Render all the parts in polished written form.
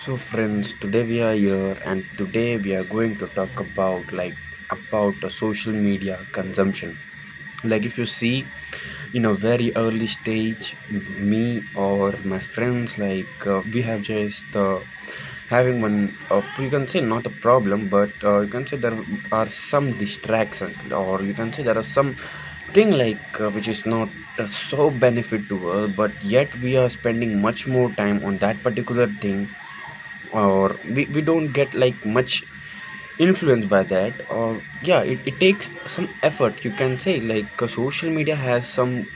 So friends, today we are here and today we are going to talk about the social media consumption. Like if you see in a very early stage, me or my friends, we have just having one, you can say not a problem, but you can say there are some distractions, or you can say there are some thing which is not so benefit to us, but yet we are spending much more time on that particular thing, or we don't get like much influenced by that. Or yeah, it takes some effort, you can say. Social media has some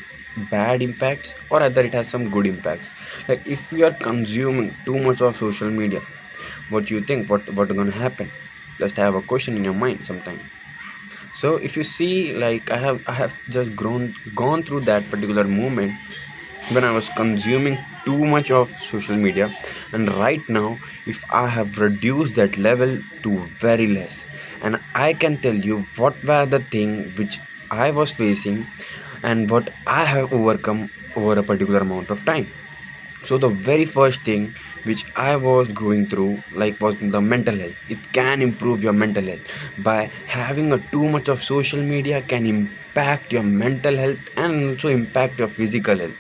bad impacts, or either it has some good impacts. Like if we are consuming too much of social media, what do you think, what gonna happen? Just have a question in your mind sometime. So if you see, I have just gone through that particular moment when I was consuming too much of social media. And right now, if I have reduced that level to very less, and I can tell you what were the thing which I was facing and what I have overcome over a particular amount of time. So the very first thing which I was going through was the mental health. It can improve your mental health by having a too much of social media can impact your mental health and also impact your physical health.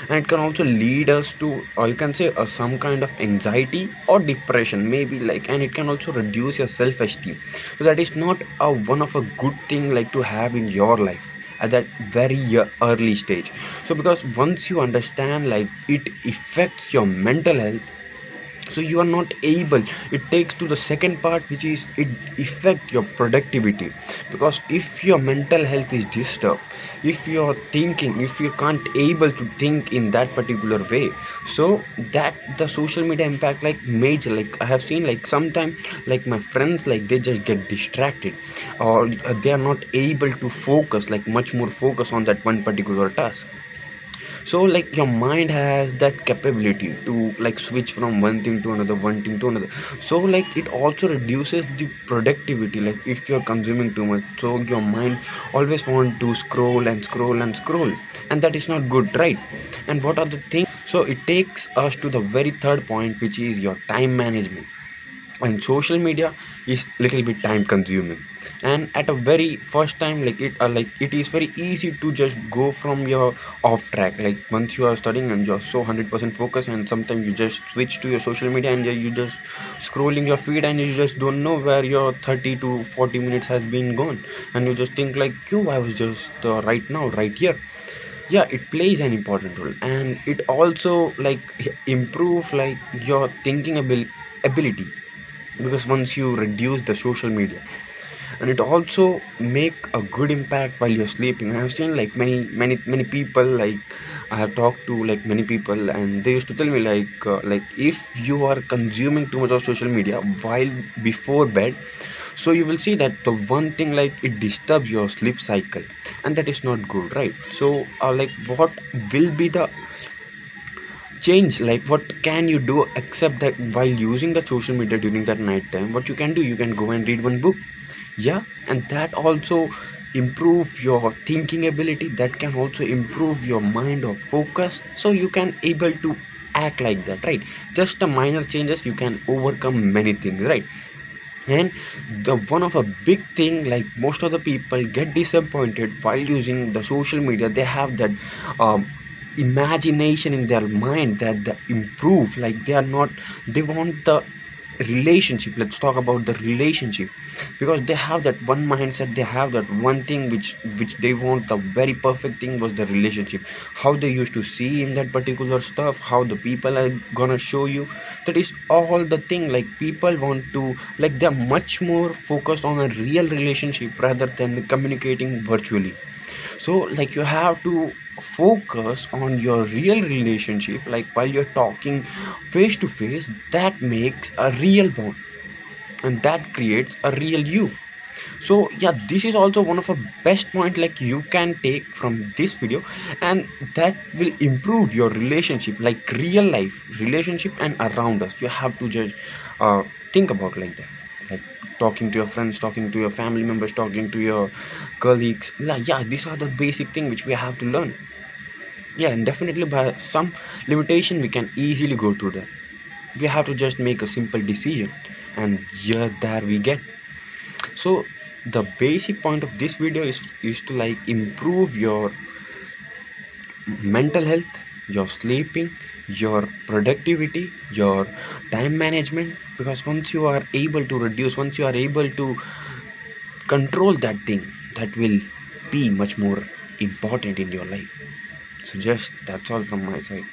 And it can also lead us to, or you can say, some kind of anxiety or depression maybe, and it can also reduce your self esteem. So that is not a one of a good thing to have in your life at that very early stage. So because once you understand it affects your mental health, so you are not able, it takes to the second part, which is it affect your productivity. Because if your mental health is disturbed, if you're thinking, if you can't able to think in that particular way, so that the social media impact major. I have seen sometime my friends, they just get distracted, or they are not able to focus, much more focus on that one particular task. So your mind has that capability to switch from one thing to another. So it also reduces the productivity. Like if you're consuming too much, so your mind always want to scroll and scroll and scroll, and that is not good, right? And what are the things? So it takes us to the very third point, which is your time management. And social media is little bit time consuming, and at a very first time, it is very easy to just go from your off track. Like once you are studying and you're so 100% focused, and sometimes you just switch to your social media and you just scrolling your feed, and you just don't know where your 30 to 40 minutes has been gone. And you just think like, you, I was just right now right here. Yeah, it plays an important role, and it also improve your thinking ability. Because once you reduce the social media, and it also make a good impact while you're sleeping. I have seen many people, I have talked to many people, and they used to tell me if you are consuming too much of social media while before bed, so you will see that the one thing, it disturbs your sleep cycle, and that is not good, right? So what will be the change? What can you do except that while using the social media during that night time, what you can do, you can go and read one book. Yeah, and that also improve your thinking ability, that can also improve your mind or focus, so you can able to act like that, right? Just a minor changes, you can overcome many things, right? And the one of a big thing, most of the people get disappointed while using the social media. They have that um, imagination in their mind that they improve, they are not, they want the relationship. Let's talk about the relationship, because they have that one mindset, they have that one thing which they want. The very perfect thing was the relationship, how they used to see in that particular stuff, how the people are gonna show you. That is all the thing, people want to, they're much more focused on a real relationship rather than communicating virtually. So you have to focus on your real relationship, while you're talking face to face. That makes a real bond, and that creates a real you. So yeah, this is also one of a best point you can take from this video, and that will improve your relationship, real life relationship and around us. You have to just uh, think about like that, like talking to your friends, talking to your family members, talking to your colleagues. Yeah, these are the basic thing which we have to learn. Yeah, and definitely by some limitation we can easily go through that. We have to just make a simple decision, and here there we get. So the basic point of this video is to like improve your mental health, your sleeping, your productivity, your time management. Because once you are able to reduce, once you are able to control that thing, that will be much more important in your life. So just that's all from my side.